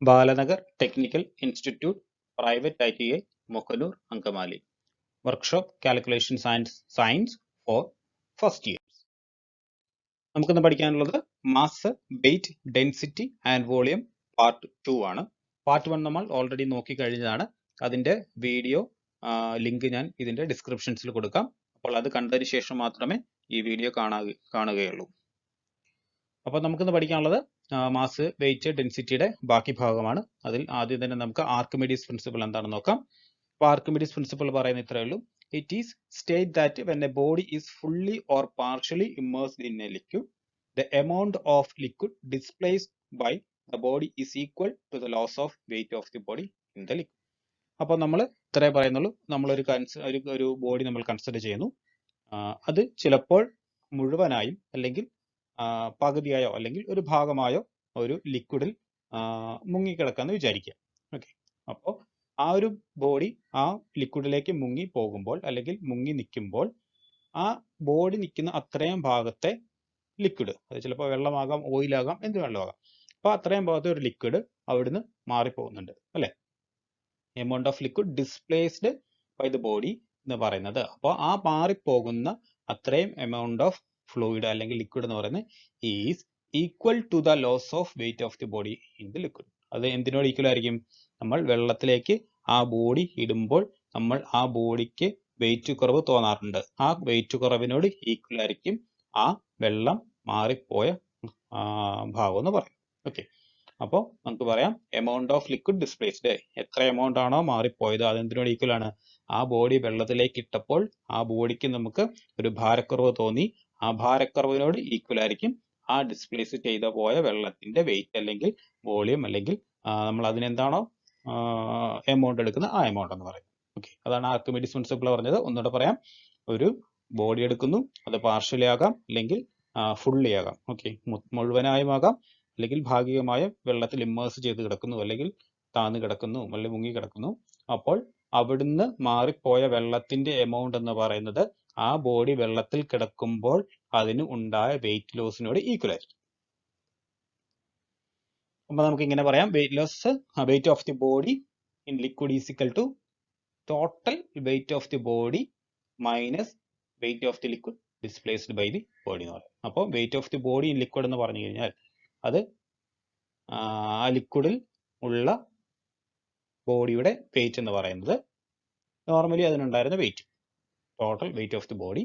Balanagar Technical Institute, Private ITI, Mookkannoor Angamaly. Workshop Calculation Science for First Years. നമുക്കിന്ന് പഠിക്കാനുള്ളത് mass, weight, density and volume part 2 ആണ്. Part 1 നമ്മൾ already നോക്കി കഴിഞ്ഞതാണ്. അതിന്റെ വീഡിയോ ലിങ്ക് ഞാൻ ഇതിന്റെ ഡിസ്ക്രിപ്ഷൻസിൽ കൊടുക്കാം. അപ്പോൾ അത് കണ്ടതിന് ശേഷം മാത്രമേ ഈ വീഡിയോ കാണുകയുള്ളൂ. അപ്പോൾ നമുക്കിന്ന് പഠിക്കാനുള്ളത് മാസ്, വെയിറ്റ്, ഡെൻസിറ്റിയുടെ ബാക്കി ഭാഗമാണ്. അതിൽ ആദ്യം തന്നെ നമുക്ക് ആർക്കിമിഡീസ് പ്രിൻസിപ്പിൾ എന്താണെന്ന് നോക്കാം. അപ്പോൾ ആർക്കിമിഡീസ് പ്രിൻസിപ്പിൾ പറയുന്ന ഇത്രയേ ഉള്ളൂ. It is state that when a body is fully or partially immersed in a liquid, the amount of liquid displaced by the body is equal to the loss of weight of the body in the liquid. അപ്പോൾ നമ്മൾ ഇത്രേ പറയുന്നുള്ളൂ. നമ്മളൊരു body നമ്മൾ consider ചെയ്യുന്നു. അത് ചിലപ്പോൾ മുഴുവനായും അല്ലെങ്കിൽ പകുതിയായോ അല്ലെങ്കിൽ ഒരു ഭാഗമായോ ഒരു ലിക്വിഡിൽ മുങ്ങിക്കിടക്കാന്ന് വിചാരിക്കുക. ഓക്കെ, അപ്പോൾ ആ ഒരു ബോഡി ആ ലിക്വിഡിലേക്ക് മുങ്ങി പോകുമ്പോൾ അല്ലെങ്കിൽ മുങ്ങി നിൽക്കുമ്പോൾ ആ ബോഡി നിൽക്കുന്ന അത്രയും ഭാഗത്തെ ലിക്വിഡ്, അത് ചിലപ്പോൾ വെള്ളമാകാം, ഓയിലാകാം, എന്ത് വെള്ളമാകാം, അപ്പോൾ അത്രയും ഭാഗത്തെ ഒരു ലിക്വിഡ് അവിടുന്ന് മാറിപ്പോകുന്നുണ്ട് അല്ലെ. Amount of liquid displaced by the body എന്ന് പറയുന്നത്, അപ്പോൾ ആ മാറിപ്പോകുന്ന അത്രയും എമൗണ്ട് ഓഫ് ഫ്ലൂയിഡ് അല്ലെങ്കിൽ ലിക്വിഡ് എന്ന് പറയുന്നത് is equal to the loss of weight of the body in the liquid. അത് എന്തിനോട് ഈക്വൽ ആയിരിക്കും? നമ്മൾ വെള്ളത്തിലേക്ക് ആ ബോഡി ഇടുമ്പോൾ നമ്മൾ ആ ബോഡിക്ക് വെയിറ്റ് കുറവ് തോന്നാറുണ്ട്. ആ വെയിറ്റ് കുറവിനോട് ഈക്വൽ ആയിരിക്കും ആ വെള്ളം മാറിപ്പോയ ഭാഗം എന്ന് പറയും. ഓക്കെ, അപ്പോൾ നമുക്ക് പറയാം എമൗണ്ട് ഓഫ് ലിക്വിഡ് ഡിസ്പ്ലേസ്ഡ്, എത്ര എമൗണ്ട് ആണോ മാറിപ്പോയത് അതെന്തിനോട് ഈക്വൽ ആണ്? ആ ബോഡി വെള്ളത്തിലേക്ക് ഇട്ടപ്പോൾ ആ ബോഡിക്ക് നമുക്ക് ഒരു ഭാരക്കുറവ് തോന്നി, ആ ഭാരക്കുറവിനോട് ഈക്വൽ ആയിരിക്കും ആ ഡിസ്പ്ലേസ് ചെയ്ത പോയ വെള്ളത്തിന്റെ വെയിറ്റ് അല്ലെങ്കിൽ വോളിയം അല്ലെങ്കിൽ നമ്മൾ അതിനെന്താണോ എമൗണ്ട് എടുക്കുന്ന ആ എമൗണ്ട് എന്ന് പറയും. ഓക്കെ, അതാണ് ആർക്കിമിഡീസ് പ്രിൻസിപ്പിൾ പറഞ്ഞത്. ഒന്നുകൂടെ പറയാം, ഒരു ബോഡി എടുക്കുന്നു, അത് പാർഷ്യലി ആകാം അല്ലെങ്കിൽ ഫുള്ളി ആകാം. ഓക്കെ, മുഴുവനായും ആകാം അല്ലെങ്കിൽ ഭാഗികമായ വെള്ളത്തിൽ ഇമ്മേഴ്സ് ചെയ്ത് കിടക്കുന്നു അല്ലെങ്കിൽ താന്ന് കിടക്കുന്നു അല്ലെങ്കിൽ മുങ്ങി കിടക്കുന്നു. അപ്പോൾ അവിടുന്ന് മാറിപ്പോയ വെള്ളത്തിന്റെ എമൗണ്ട് എന്ന് പറയുന്നത് ആ ബോഡി വെള്ളത്തിൽ കിടക്കുമ്പോൾ അതിന് ഉണ്ടായ വെയിറ്റ് ലോസിനോട് ഈക്വൽ ആയിരിക്കും. അപ്പോൾ നമുക്ക് ഇങ്ങനെ പറയാം, weight of the body in liquid is equal to total weight of the body minus weight of the liquid displaced by the body എന്ന് പറയും. അപ്പോൾ weight of the body in liquid എന്ന് പറഞ്ഞു കഴിഞ്ഞാൽ അത് ആ ലിക്വിഡിൽ ഉള്ള ബോഡിയുടെ വെയിറ്റ് എന്ന് പറയുന്നത് നോർമലി അതിനുണ്ടായിരുന്ന weight, total weight of the body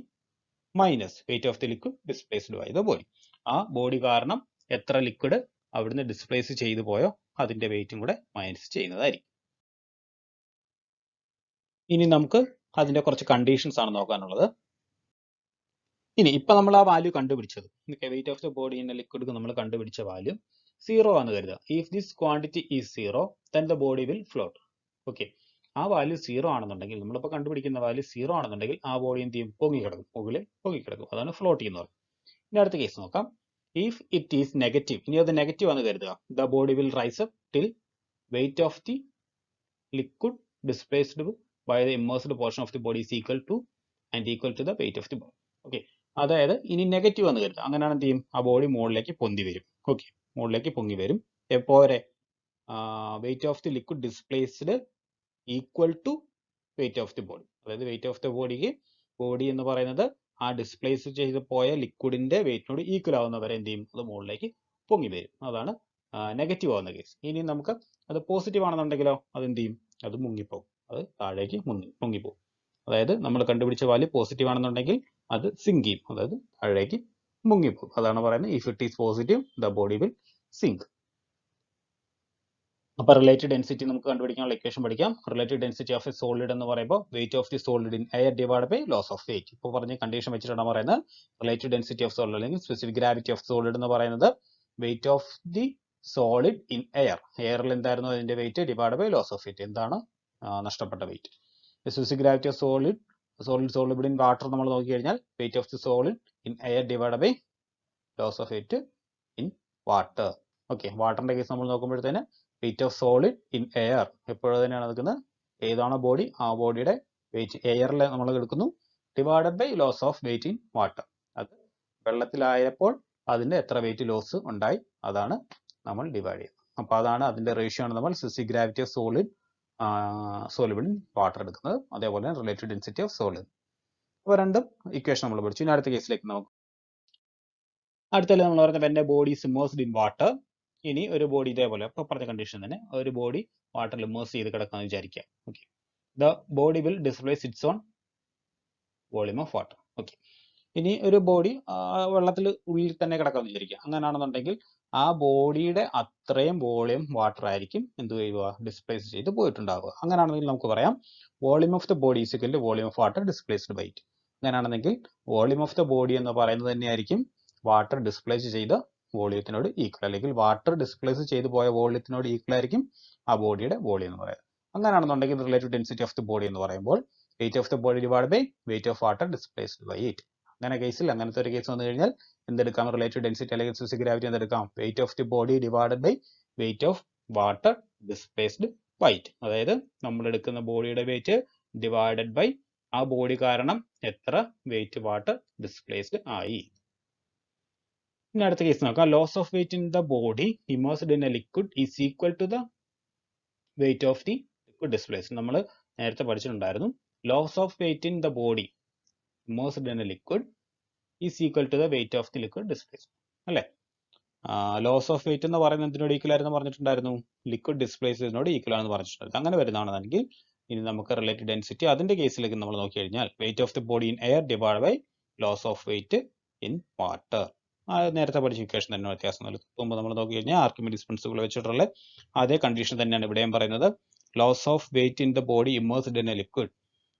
minus weight of the liquid displaced by the body. ആ ബോഡി കാരണം എത്ര ലിക്വിഡ് അവിടുന്ന് ഡിസ്പ്ലേസ് ചെയ്തു പോയോ അതിന്റെ വെയിറ്റും കൂടെ മൈനസ് ചെയ്യുന്നതായിരിക്കും. ഇനി നമുക്ക് അതിന്റെ കുറച്ച് കണ്ടീഷൻസ് ആണ് നോക്കാനുള്ളത്. ഇനി ഇപ്പൊ നമ്മൾ ആ വാല്യൂ കണ്ടുപിടിച്ചത്, wait of the body in liquid നമ്മൾ കണ്ടുപിടിച്ച വാല്യൂ 0 ആണെന്ന് കരുതുക. If this quantity is 0 then the body will float. Okay, ആ വാല്യൂ 0 ആണെന്നുണ്ടെങ്കിൽ, നമ്മളിപ്പോൾ കണ്ടുപിടിക്കുന്ന വാല്യൂ 0 ആണെന്നുണ്ടെങ്കിൽ ആ ബോഡി എന്ത് ചെയ്യും? പൊങ്ങിക്കിടക്കും, മുകളിൽ പൊങ്ങിക്കിടക്കും. അതാണ് ഫ്ലോട്ട് ചെയ്യുന്നത്. ഇനി അടുത്ത കേസ് നോക്കാം. ഇഫ് ഇറ്റ് ഈസ് നെഗറ്റീവ്, ഇനി അത് നെഗറ്റീവ് ആണെന്ന് കരുതുക. The body will rise up till weight of the liquid displaced by the immersed portion of the body is equal to the weight of the body. Okay, അതായത് ഇനി negative എന്ന് കരുതുക. അങ്ങനെയാണ് എന്ത് ചെയ്യും? ആ ബോഡി മുകളിലേക്ക് പൊന്തി വരും. ഓക്കെ, മുകളിലേക്ക് പൊങ്ങി വരും. എപ്പോരെ? Weight of the liquid displaced equal to weight of the body. അതായത് വെയിറ്റ് ഓഫ് ദി ബോഡിക്ക്, ബോഡി എന്ന് പറയുന്നത് ആ ഡിസ്പ്ലേസ് ചെയ്ത് പോയ ലിക്വിഡിന്റെ വെയിറ്റിനോട് ഈക്വൽ ആവുന്നവരെ എന്ത് ചെയ്യും? അത് മുകളിലേക്ക് പൊങ്ങി വരും. അതാണ് നെഗറ്റീവ് ആവുന്ന കേസ്. ഇനി നമുക്ക് അത് പോസിറ്റീവ് ആണെന്നുണ്ടെങ്കിലോ അതെന്ത് ചെയ്യും? അത് മുങ്ങിപ്പോകും, അത് താഴേക്ക് മുങ്ങിപ്പോകും. അതായത് നമ്മൾ കണ്ടുപിടിച്ച വാല്യൂ പോസിറ്റീവ് ആണെന്നുണ്ടെങ്കിൽ അത് സിങ്ക് ചെയ്യും, അതായത് താഴേക്ക് മുങ്ങിപ്പോകും. അതാണ് പറയുന്നത് if it is positive the body will sink. അപ്പൊ റിലേറ്റീവ് ഡെൻസിറ്റി നമുക്ക് കണ്ടുപിടിക്കാനുള്ള ഇക്വേഷൻ പഠിക്കാം. Relative density of a solid എന്ന് പറയുമ്പോൾ weight of the solid in air divide by loss of weight. ഇപ്പോൾ പറഞ്ഞ കണ്ടീഷൻ വെച്ചിട്ടാണ് പറയുന്നത്. റിലേറ്റീവ് ഡെൻസിറ്റി ഓഫ് സോളിഡ് അല്ലെങ്കിൽ സ്പെസിഫിക് ഗ്രാവിറ്റി ഓഫ് സോളിഡ് എന്ന് പറയുന്നത് weight of the solid in air, എയറിൽ എന്തായിരുന്നു അതിന്റെ weight divide by loss of weight, എന്താണ് നഷ്ടപ്പെട്ട wait. Specific gravity of solid in water നമ്മൾ നോക്കി കഴിഞ്ഞാൽ weight of the solid in air divide by loss of weight in water. Okay, വാട്ടറിന്റെ case നമ്മൾ നോക്കുമ്പോഴത്തേന് weight of solid in air എപ്പോഴും തന്നെയാണ് എടുക്കുന്നത്. ഏതാണോ ബോഡി ആ ബോഡിയുടെ വെയിറ്റ് എയറിൽ നമ്മൾ എടുക്കുന്നു divided by loss of weight in water. അത് വെള്ളത്തിലായപ്പോൾ അതിന്റെ എത്ര വെയിറ്റ് ലോസ് ഉണ്ടായി അതാണ് നമ്മൾ ഡിവൈഡ് ചെയ്യുന്നത്. അപ്പോൾ അതാണ് അതിന്റെ റേഷ്യോ ആണ് നമ്മൾ specific gravity of solid soluble in water എടുക്കുന്നത്. അതേപോലെ റിലേറ്റീവ് ഡെൻസിറ്റി ഓഫ് സോളിഡ്. അപ്പോൾ രണ്ടും ഇക്വേഷൻ നമ്മൾ പഠിച്ചു. ഇനി അടുത്ത കേസിലേക്ക് നമുക്ക് അടുത്തല്ല നമ്മൾ പറയുന്നത് when A body is immersed in water. ഇനി ഒരു ബോഡി ഇതേപോലെ ഇപ്പോൾ പറഞ്ഞ കണ്ടീഷൻ തന്നെ ഒരു ബോഡി വാട്ടറിൽ ഇമേഴ്സ് ചെയ്ത് കിടക്കാമെന്ന് വിചാരിക്കുക. Okay, the body will displace its own volume of water. Okay, ഇനി ഒരു ബോഡി വെള്ളത്തിൽ ഉള്ളിൽ തന്നെ കിടക്കാമെന്ന് വിചാരിക്കുക. അങ്ങനെയാണെന്നുണ്ടെങ്കിൽ ആ ബോഡിയുടെ അത്രയും വോളിയം വാട്ടർ ആയിരിക്കും എന്ത് ചെയ്യുക, ഡിസ്പ്ലേസ് ചെയ്ത് പോയിട്ടുണ്ടാവുക. അങ്ങനെയാണെങ്കിൽ നമുക്ക് പറയാം volume of the body is equal to volume of water displaced by it. അങ്ങനെയാണെന്നെങ്കിൽ വോളിയം ഓഫ് ദ ബോഡി എന്ന് പറയുന്നത് തന്നെയായിരിക്കും വാട്ടർ ഡിസ്പ്ലേസ് ചെയ്ത വോളിയത്തിനോട് ഈക്വൽ, അല്ലെങ്കിൽ വാട്ടർ ഡിസ്പ്ലേസ് ചെയ്ത് പോയ വോളിയത്തിനോട് ഈക്വൽ ആയിരിക്കും ആ ബോഡിയുടെ വോളിയം എന്ന് പറയുന്നത്. അങ്ങനെയാണെന്നുണ്ടെങ്കിൽ relative density of the body എന്ന് പറയുമ്പോൾ weight of the body divide by weight of water displaced by it. അങ്ങനെ കേസിൽ അങ്ങനത്തെ ഒരു കേസ് വന്നു കഴിഞ്ഞാൽ എന്തെടുക്കാം, റിലേറ്റീവ് ഡെൻസിറ്റി അല്ലെങ്കിൽ സ്പെസിഫിക് ഗ്രാവിറ്റി എന്തെടുക്കാം, weight of the body divided by weight of water displaced by it. അതായത് നമ്മൾ എടുക്കുന്ന ബോഡിയുടെ വെയിറ്റ് ഡിവൈഡഡ് ബൈ ആ ബോഡി കാരണം എത്ര വെയിറ്റ് വാട്ടർ ഡിസ്പ്ലേസ്ഡ് ആയി. ഇനി അടുത്ത കേസ് നോക്കാം. Loss of weight in the body immersed in a liquid is equal to the weight of the liquid displaced. നമ്മൾ നേരത്തെ പഠിച്ചിട്ടുണ്ടായിരുന്നു loss of weight in the body immersed in a liquid is equal to the weight of the liquid displaced അല്ലേ. Loss of weight എന്ന് പറയുന്നത് എന്തിനോട് equal ആയിരുന്നു പറഞ്ഞിട്ടുണ്ടായിരുന്നു, liquid ഡിസ്പ്ലേസ്ഡിനോട് equal ആണെന്ന് പറഞ്ഞിട്ടുണ്ടായിരുന്നു. അങ്ങനെ വരുന്നതാണെങ്കിൽ ഇനി നമുക്ക് റിലേറ്റീവ് ഡെൻസിറ്റി അതിന്റെ കേസിലേക്ക് നമ്മൾ നോക്കി കഴിഞ്ഞാൽ weight of the body in air divide by loss of weight in water. നേരത്തെ പഠിച്ച ഇക്വേഷൻ തന്നെ വ്യത്യാസം മുമ്പ് നമ്മൾ നോക്കി കഴിഞ്ഞാൽ ആർക്കിമിഡീസ് പ്രിൻസിപ്പിൾ വെച്ചിട്ടുള്ള അതേ കണ്ടീഷൻ തന്നെയാണ് ഇവിടെയും പറയുന്നത്. Loss of weight in the body immersed in a liquid,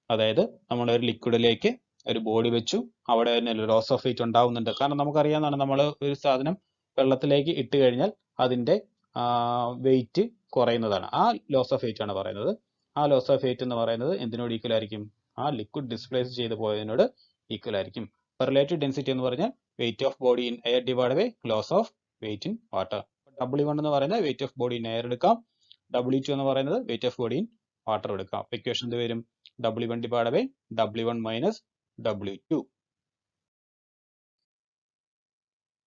അതായത് നമ്മൾ ഒരു ലിക്വിഡിലേക്ക് ഒരു ബോഡി വെച്ചു, അവിടെ തന്നെ ലോസ് ഓഫ് വെയിറ്റ് ഉണ്ടാവുന്നുണ്ട്. കാരണം നമുക്കറിയാവുന്നതാണ് നമ്മൾ ഒരു സാധനം വെള്ളത്തിലേക്ക് ഇട്ട് കഴിഞ്ഞാൽ അതിന്റെ വെയിറ്റ് കുറയുന്നതാണ്. ആ ലോസ് ഓഫ് വെയിറ്റ് ആണ് പറയുന്നത്. ആ ലോസ് ഓഫ് വെയിറ്റ് എന്ന് പറയുന്നത് എന്തിനോട് ഈക്വൽ ആയിരിക്കും, ആ ലിക്വിഡ് ഡിസ്പ്ലേസ് ചെയ്ത് പോയതിനോട് ഈക്വൽ ആയിരിക്കും. റിലേറ്റീവ് ഡെൻസിറ്റി എന്ന് പറഞ്ഞാൽ weight of body in air divide by loss of weight in water. W1 എന്ന് പറയുന്നത് weight of body in air എടുക്കാം, W2 എന്ന് പറയുന്നത് weight of body in water എടുക്കാം. അപ്പൊ ഇക്വേഷൻ എന്ത് വരും, W1 divide by W1 minus W2.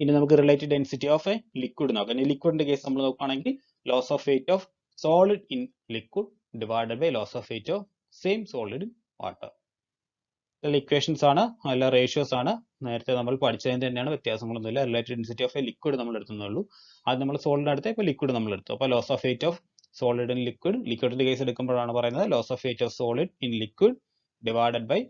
ഇനി നമുക്ക് relative density of a liquid നോക്കാം. ഇനി ലിക്വിഡിന്റെ കേസ് നമ്മൾ നോക്കുകയാണെങ്കിൽ loss of weight of solid in liquid divided by loss of weight of same solid in water. Equations ആണ്, അല്ല റേഷ്യോസ് ആണ്. നേരത്തെ നമ്മൾ പഠിച്ചതിന് തന്നെയാണ്, വ്യത്യാസങ്ങളൊന്നുമില്ല. Relative density of a liquid നമ്മൾ എടുത്തുന്നുള്ളൂ. അത് നമ്മൾ സോളിഡ് എടുത്ത് ഇപ്പോൾ ലിക്വിഡ് നമ്മൾ എടുത്തു. അപ്പോൾ loss of weight of solid in liquid, ലിക്വിഡിന്റെ കേസ് എടുക്കുമ്പോഴാണ് പറയുന്നത് loss of weight of solid in liquid divided by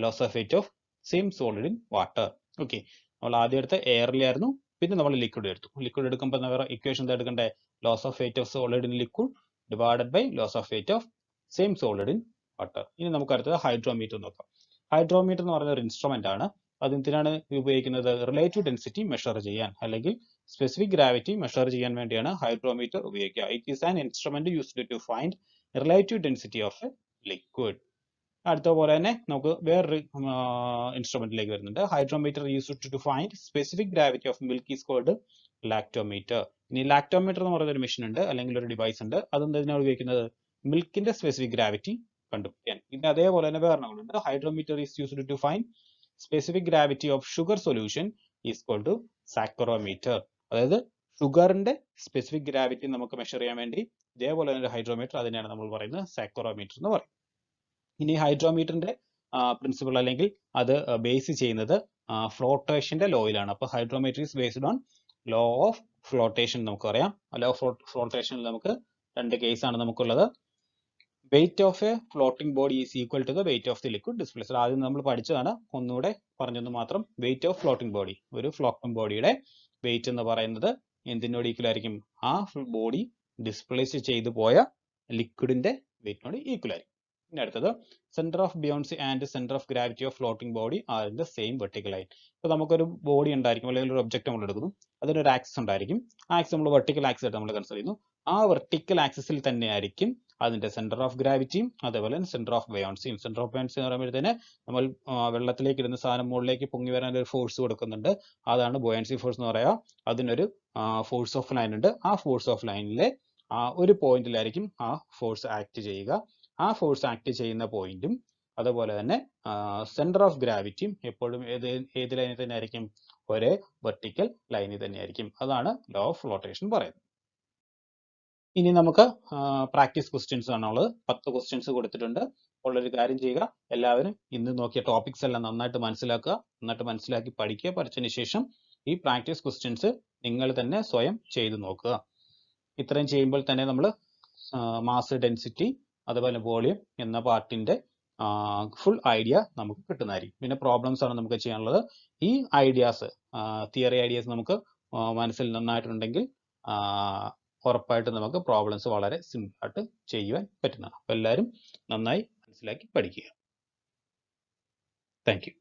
loss of weight of same solid in water. Okay, നമ്മൾ ആദ്യം എടുത്ത എയറിലായിരുന്നു, പിന്നെ നമ്മൾ ലിക്വിഡ് എടുത്തു. ലിക്വിഡ് എടുക്കുമ്പോൾ ഇക്വേഷൻ എന്താ എടുക്കണ്ടേ, loss of weight of solid in liquid divided by loss of weight of same solid in water. ഇനി നമുക്ക് അടുത്തത് ഹൈഡ്രോമീറ്റർ നോക്കാം. ഹൈഡ്രോമീറ്റർ എന്ന് പറയുന്ന ഒരു ഇൻസ്ട്രുമെന്റ് ആണ്. അത് എന്തിനാണ് ഉപയോഗിക്കുന്നത്, റിലേറ്റീവ് ഡെൻസിറ്റി മെഷർ ചെയ്യാൻ അല്ലെങ്കിൽ സ്പെസിഫിക് ഗ്രാവിറ്റി മെഷർ ചെയ്യാൻ വേണ്ടിയാണ് ഹൈഡ്രോമീറ്റർ ഉപയോഗിക്കുക. It is an instrument used to find relative density of a liquid. അടുത്ത പോലെ തന്നെ നമുക്ക് വേറൊരു ഇൻസ്ട്രുമെന്റിലേക്ക് വരുന്നുണ്ട്. Hydrometer used to find specific gravity of milk is called lactometer. ഇനി ലാക്ടോമീറ്റർ എന്ന് പറയുന്ന ഒരു മെഷീൻ ഉണ്ട്, അല്ലെങ്കിൽ ഒരു ഡിവൈസ് ഉണ്ട്. അതെന്തിനാണ് ഉപയോഗിക്കുന്നത്, മിൽക്കിന്റെ സ്പെസിഫിക് ഗ്രാവിറ്റി കണ്ടുപിടിക്കാൻ. പിന്നെ അതേപോലെ തന്നെ വേറെ ഉണ്ട്, hydrometer is used to find specific gravity of sugar solution is called to saccharometer. അതായത് ഷുഗറിന്റെ സ്പെസിഫിക് ഗ്രാവിറ്റി നമുക്ക് മെഷർ ചെയ്യാൻ വേണ്ടി ഇതേപോലെ തന്നെ ഒരു ഹൈഡ്രോമീറ്റർ, അതിനെയാണ് നമ്മൾ പറയുന്നത് സാക്കറോമീറ്റർ എന്ന് പറയും. ഇനി ഹൈഡ്രോമീറ്ററിന്റെ പ്രിൻസിപ്പിൾ അല്ലെങ്കിൽ അത് ബേസ് ചെയ്യുന്നത് ഫ്ലോട്ടേഷന്റെ ലോയിലാണ്. അപ്പോൾ hydrometer is based on law of flotation. നമുക്കറിയാം ലോ ഓഫ് ഫ്ലോട്ടേഷനിൽ നമുക്ക് രണ്ട് കേസാണ് നമുക്കുള്ളത്. Weight of a floating body is equal to the weight of the liquid displaced. ആദ്യം നമ്മൾ പഠിച്ചതാണ്, ഒന്നുകൂടെ പറഞ്ഞെന്ന് മാത്രം. വെയിറ്റ് ഓഫ് ഫ്ലോട്ടിംഗ് ബോഡി, ഒരു ഫ്ലോട്ടിംഗ് ബോഡിയുടെ വെയിറ്റ് എന്ന് പറയുന്നത് എന്തിനോട് ഈക്വൽ ആയിരിക്കും, ആ ബോഡി ഡിസ്പ്ലേസ് ചെയ്തു പോയ ലിക്വിഡിന്റെ വെയിറ്റിനോട് ഈക്വൽ ആയിരിക്കും. ഇനി അടുത്തത് centre of buoyancy and centre of gravity of floating body are in the same vertical line. ഇപ്പോൾ നമുക്കൊരു ബോഡി ഉണ്ടായിരിക്കും, അല്ലെങ്കിൽ ഒരു ഒബ്ജക്റ്റ് നമ്മൾ എടുക്കുന്നു, അതിനൊരു ആക്സിസ് ഉണ്ടായിരിക്കും. ആ ആക്സിസ് നമ്മൾ വെർട്ടിക്കൽ ആക്സിസ് ആയിട്ട് നമ്മൾ കൺസിഡർ ചെയ്യുന്നു. ആ വെർട്ടിക്കൽ ആക്സിസിൽ തന്നെ ആയിരിക്കും അതിന്റെ സെന്റർ ഓഫ് ഗ്രാവിറ്റിയും അതേപോലെ സെന്റർ ഓഫ് ബയോൺസിയും. സെന്റർ ഓഫ് ബയോൺസി എന്ന് പറയുമ്പോഴത്തേന് നമ്മൾ വെള്ളത്തിലേക്ക് ഇടുന്ന സാധനം മുകളിലേക്ക് പൊങ്ങി വരാൻ ഒരു ഫോഴ്സ് കൊടുക്കുന്നുണ്ട്, അതാണ് ബോയൻസി ഫോഴ്സ് എന്ന് പറയുക. അതിനൊരു ഫോഴ്സ് ഓഫ് ലൈൻ ഉണ്ട്. ആ ഫോഴ്സ് ഓഫ് ലൈനിലെ ഒരു പോയിന്റിലായിരിക്കും ആ ഫോഴ്സ് ആക്ട് ചെയ്യുക. ആ ഫോഴ്സ് ആക്ട് ചെയ്യുന്ന പോയിന്റും അതുപോലെ തന്നെ സെന്റർ ഓഫ് ഗ്രാവിറ്റിയും എപ്പോഴും ഏത് ലൈനിൽ തന്നെ ആയിരിക്കും, ഒരേ വെർട്ടിക്കൽ ലൈനിൽ തന്നെ ആയിരിക്കും. അതാണ് ലോ ഓഫ് ഫ്ലോട്ടേഷൻ പറയുന്നത്. ഇനി നമുക്ക് പ്രാക്ടീസ് ക്വസ്റ്റ്യൻസ് ആണുള്ളത്. 10 ക്വസ്റ്റ്യൻസ് കൊടുത്തിട്ടുണ്ട്. ഉള്ളൊരു കാര്യം ചെയ്യുക, എല്ലാവരും ഇന്ന് നോക്കിയ ടോപ്പിക്സ് എല്ലാം നന്നായിട്ട് മനസ്സിലാക്കുക, നന്നായിട്ട് മനസ്സിലാക്കി പഠിക്കുക. പഠിച്ചതിന് ശേഷം ഈ പ്രാക്ടീസ് ക്വസ്റ്റ്യൻസ് നിങ്ങൾ തന്നെ സ്വയം ചെയ്തു നോക്കുക. ഇത്രയും ചെയ്യുമ്പോൾ തന്നെ നമ്മൾ മാസ്, ഡെൻസിറ്റി, അതുപോലെ വോളിയം എന്ന പാർട്ടിന്റെ ഫുൾ ഐഡിയ നമുക്ക് കിട്ടുന്നതായിരിക്കും. പിന്നെ പ്രോബ്ലംസ് ആണ് നമുക്ക് ചെയ്യാനുള്ളത്. ഈ ഐഡിയാസ്, തിയറി ഐഡിയാസ് നമുക്ക് മനസ്സിൽ നന്നായിട്ടുണ്ടെങ്കിൽ ഉറപ്പായിട്ടും നമുക്ക് പ്രോബ്ലംസ് വളരെ സിമ്പിൾ ആയിട്ട് ചെയ്യുവാൻ പറ്റുന്നതാണ്. അപ്പോൾ എല്ലാവരും നന്നായി മനസ്സിലാക്കി പഠിക്കുക. Thank you.